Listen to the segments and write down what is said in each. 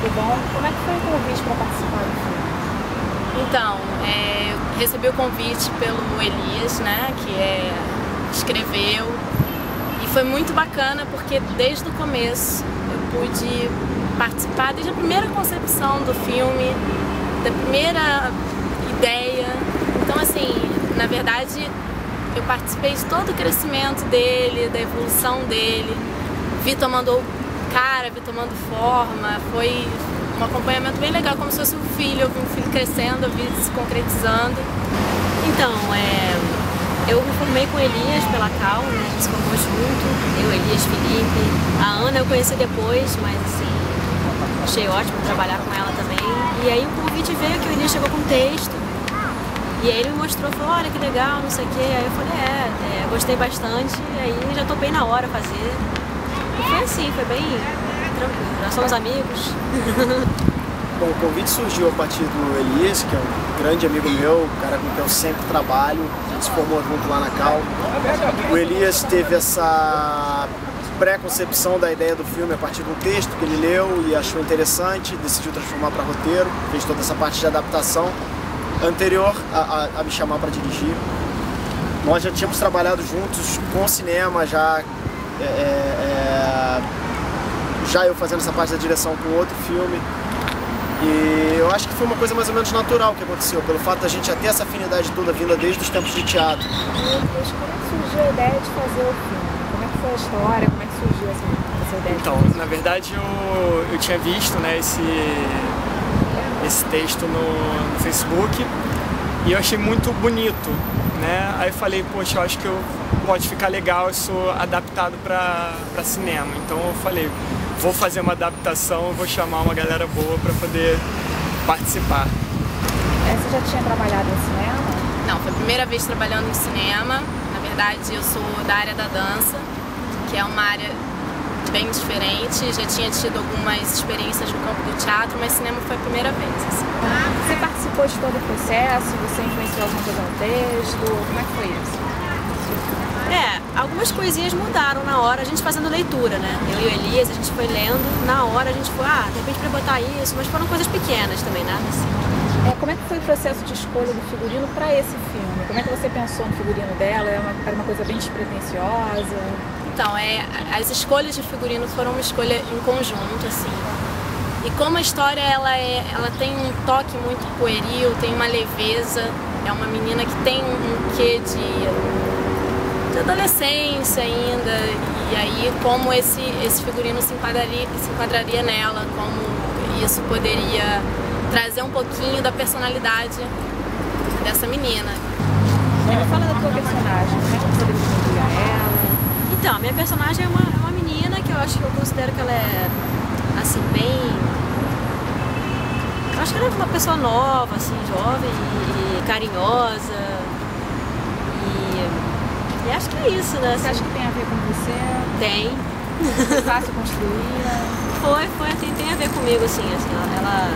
tudo bom? Como é que foi o convite para participar do filme? Então, eu recebi o convite pelo Elias, né, que escreveu, e foi muito bacana porque desde o começo eu pude participar, desde a primeira concepção do filme, da primeira ideia. Então, assim, na verdade, eu participei de todo o crescimento dele, da evolução dele, vi tomando cara, vi tomando forma, foi um acompanhamento bem legal, como se fosse um filho, eu vi um filho crescendo, eu vi se concretizando. Então, eu me formei com o Elias pela Cal, né? A gente se formou junto, eu, Elias, Felipe. A Ana eu conheci depois, mas assim, achei ótimo trabalhar com ela também. E aí o convite veio que o Elias chegou com um texto, e aí ele me mostrou, falou, olha que legal, não sei o quê. Aí eu falei, gostei bastante, e aí já topei na hora fazer. E foi assim, foi bem tranquilo, nós somos amigos. Bom, o convite surgiu a partir do Elias, que é um grande amigo meu, um cara com quem eu sempre trabalho, a gente se formou junto lá na Cal. O Elias teve essa pré-concepção da ideia do filme a partir de um texto que ele leu e achou interessante, decidiu transformar para roteiro, fez toda essa parte de adaptação anterior a me chamar para dirigir. Nós já tínhamos trabalhado juntos com cinema, já eu fazendo essa parte da direção com outro filme. E eu acho que foi uma coisa mais ou menos natural que aconteceu, pelo fato da gente já ter essa afinidade toda vinda desde os tempos de teatro. E como é que surgiu a ideia de fazer o filme? Como é que foi a história? Como é que surgiu essa ideia? Então, na verdade eu tinha visto, né, esse texto no Facebook e eu achei muito bonito, né? Aí falei, poxa, eu acho que pode ficar legal isso adaptado para cinema. Então eu falei, vou fazer uma adaptação, vou chamar uma galera boa para poder participar. Você já tinha trabalhado em cinema? Não, foi a primeira vez trabalhando em cinema. Na verdade, eu sou da área da dança, que é uma área bem diferente. Já tinha tido algumas experiências no campo do teatro, mas cinema foi a primeira vez. Assim. Você participou de todo o processo? Você influenciou alguma coisa no texto? Como é que foi isso? Algumas coisinhas mudaram na hora, a gente fazendo leitura, né? Eu e o Elias, a gente foi lendo, na hora a gente foi, de repente pra botar isso, mas foram coisas pequenas também, nada assim. Como é que foi o processo de escolha do figurino para esse filme? Como é que você pensou no figurino dela? Era uma coisa bem despretensiosa? Então, as escolhas de figurino foram uma escolha em conjunto, assim. E como a história ela tem um toque muito pueril, tem uma leveza, é uma menina que tem um quê de adolescência ainda, e aí como esse figurino se enquadraria nela, como isso poderia trazer um pouquinho da personalidade dessa menina. Fala da tua personagem, como é que você definiria ela? Então, a minha personagem é uma menina que eu considero que ela é, assim, bem... Eu acho que ela é uma pessoa nova, assim, jovem e carinhosa. E acho que é isso, né? Você acha que tem a ver com você? Tem. Foi fácil construir? Tem a ver comigo, assim, ela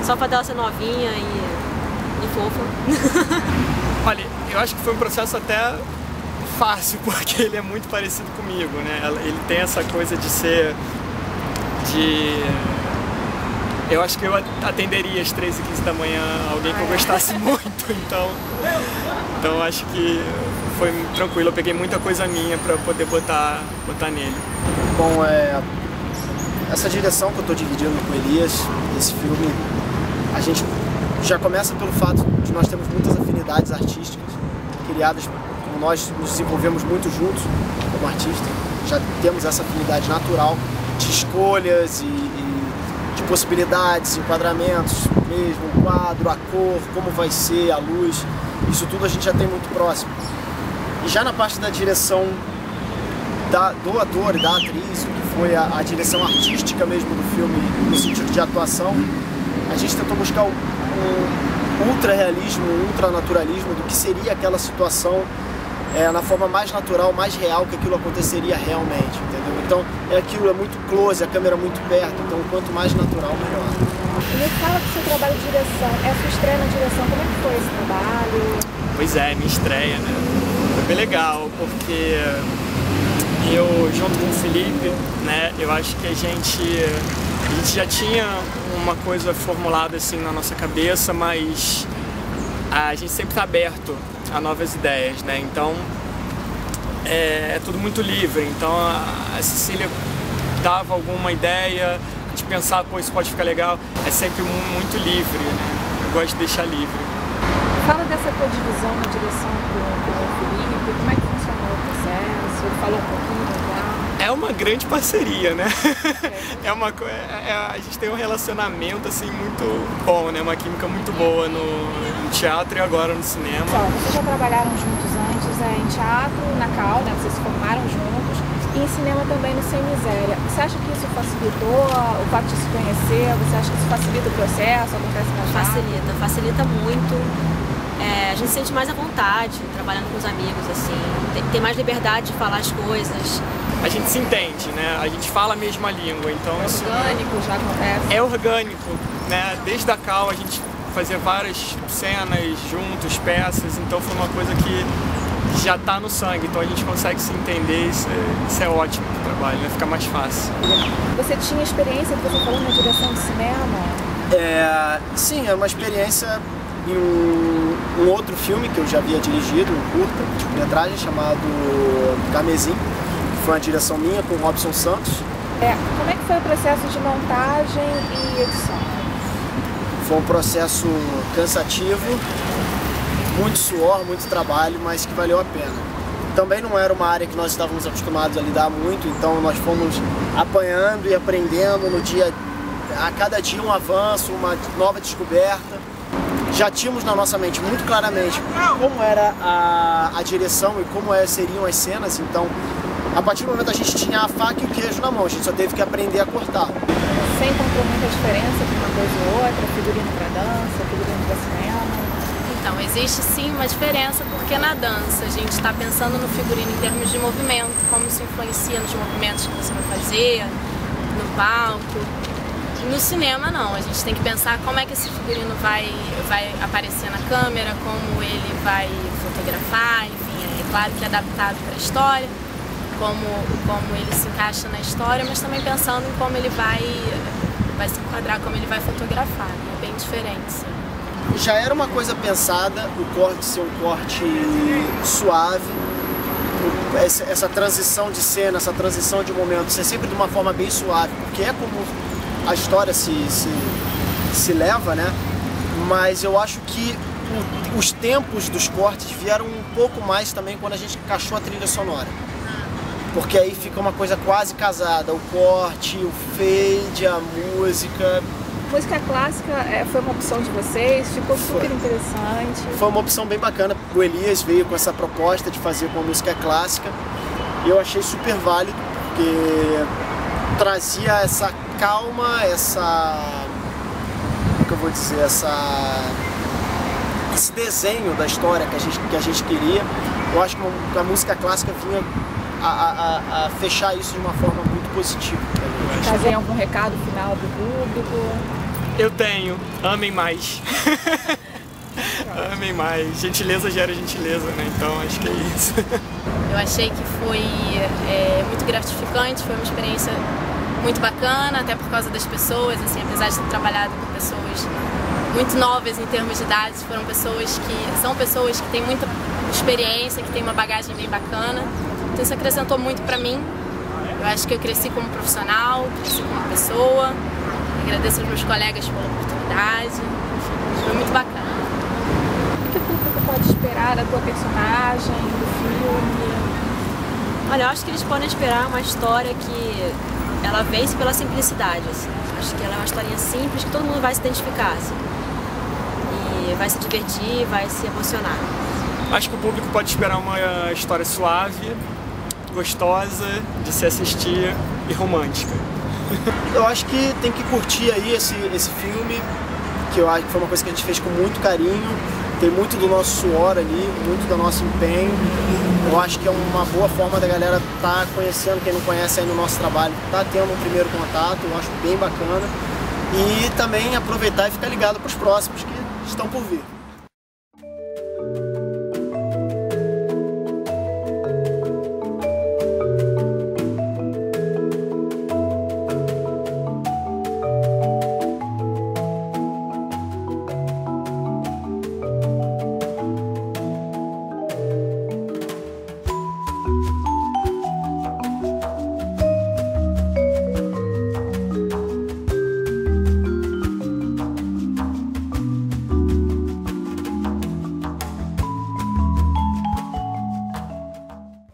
só pra dela ser novinha e fofa. Olha, eu acho que foi um processo até fácil, porque ele é muito parecido comigo, né? Ele tem essa coisa de ser... Eu acho que eu atenderia às 3h15 da manhã alguém que eu gostasse muito, então acho que foi tranquilo, eu peguei muita coisa minha para poder botar nele. Bom, essa direção que eu estou dividindo com o Elias, esse filme, a gente já começa pelo fato de nós termos muitas afinidades artísticas, criadas, como nós nos desenvolvemos muito juntos como artista, já temos essa afinidade natural de escolhas e de possibilidades, enquadramentos mesmo, o quadro, a cor, como vai ser, a luz, isso tudo a gente já tem muito próximo. E já na parte da direção do ator e da atriz, o que foi a direção artística mesmo do filme, no sentido de atuação, a gente tentou buscar um ultra-realismo, um ultra-naturalismo do que seria aquela situação na forma mais natural, mais real que aquilo aconteceria realmente, entendeu? Então aquilo é muito close, a câmera muito perto, então quanto mais natural, melhor. E me fala do seu trabalho de direção, é a sua estreia na direção, como é que foi esse trabalho? Pois é, minha estreia, né? Foi bem legal, porque eu, junto com o Felipe, né, eu acho que a gente A gente já tinha uma coisa formulada assim na nossa cabeça, mas a gente sempre está aberto a novas ideias, né? Então é tudo muito livre. Então a Cecília dava alguma ideia, a gente pensava, pô, isso pode ficar legal. É sempre muito livre, né? Eu gosto de deixar livre. Fala dessa tua divisão na direção com o Felipe, como é que funcionou o processo? Ele falou um pouquinho já? É uma grande parceria, né? A gente tem um relacionamento assim muito bom, né? Uma química muito boa no teatro e agora no cinema. Vocês já trabalharam juntos antes em teatro, na Cal, né? Vocês se formaram juntos, e em cinema também no Sem Miséria. Você acha que isso facilitou o fato de se conhecer? Você acha que isso facilita o processo? Acontece mais rápido? Facilita muito. A gente se sente mais à vontade trabalhando com os amigos, assim, tem mais liberdade de falar as coisas. A gente se entende, né? A gente fala a mesma língua, então isso Orgânico já acontece? é orgânico, né? Desde a Cal a gente fazia várias cenas juntos, peças, então foi uma coisa que já está no sangue, então a gente consegue se entender, isso é ótimo pro trabalho, né? Fica mais fácil. Você tinha experiência que você falou na direção de cinema? Sim, é uma experiência em um outro filme que eu já havia dirigido, um curta, de metragem chamado Carmesim, que foi uma direção minha com o Robson Santos. Como é que foi o processo de montagem e edição? Foi um processo cansativo, muito suor, muito trabalho, mas que valeu a pena. Também não era uma área que nós estávamos acostumados a lidar muito, então nós fomos apanhando e aprendendo no dia, a cada dia um avanço, uma nova descoberta. Já tínhamos na nossa mente muito claramente como era a direção e como seriam as cenas, então a partir do momento a gente tinha a faca e o queijo na mão, a gente só teve que aprender a cortar. Você encontrou muita diferença de uma coisa ou outra, figurino para dança, figurino para cinema? Então, existe sim uma diferença, porque na dança a gente está pensando no figurino em termos de movimento, como isso influencia nos movimentos que você vai fazer, no palco. No cinema não, a gente tem que pensar como é que esse figurino vai aparecer na câmera, como ele vai fotografar, enfim, é claro que é adaptado para a história, como ele se encaixa na história, mas também pensando em como ele vai se enquadrar, como ele vai fotografar, é bem diferente. Sim. Já era uma coisa pensada, o corte ser um corte suave, essa transição de cena, essa transição de momento ser sempre de uma forma bem suave, porque é como a história se leva, né? Mas eu acho que os tempos dos cortes vieram um pouco mais também quando a gente encaixou a trilha sonora. Porque aí fica uma coisa quase casada, o corte, o fade, a música. Música clássica foi uma opção de vocês, ficou super interessante. Foi uma opção bem bacana, o Elias veio com essa proposta de fazer com a música clássica e eu achei super válido, porque trazia essa calma, como que eu vou dizer, esse desenho da história que a gente queria. Eu acho que a música clássica vinha a fechar isso de uma forma muito positiva. Tem algum recado final do público? Eu tenho, amem mais. Amem mais, gentileza gera gentileza, né? Então acho que é isso. Eu achei que foi muito gratificante, foi uma experiência muito bacana, até por causa das pessoas, assim, apesar de ter trabalhado com pessoas muito novas em termos de idade, são pessoas que têm muita experiência, que têm uma bagagem bem bacana, então isso acrescentou muito pra mim. Eu acho que eu cresci como profissional, cresci como pessoa, agradeço aos meus colegas pela oportunidade, enfim, foi muito bacana. O que o público pode esperar da tua personagem, do filme? Olha, eu acho que eles podem esperar uma história que ela vence pela simplicidade, assim. Acho que ela é uma historinha simples que todo mundo vai se identificar, assim. E vai se divertir, vai se emocionar. Acho que o público pode esperar uma história suave, gostosa de se assistir e romântica. Eu acho que tem que curtir aí esse filme, que eu acho que foi uma coisa que a gente fez com muito carinho, tem muito do nosso suor ali, muito do nosso empenho. Eu acho que é uma boa forma da galera estar conhecendo, quem não conhece aí no nosso trabalho, tá tendo um primeiro contato, eu acho bem bacana. E também aproveitar e ficar ligado para os próximos que estão por vir.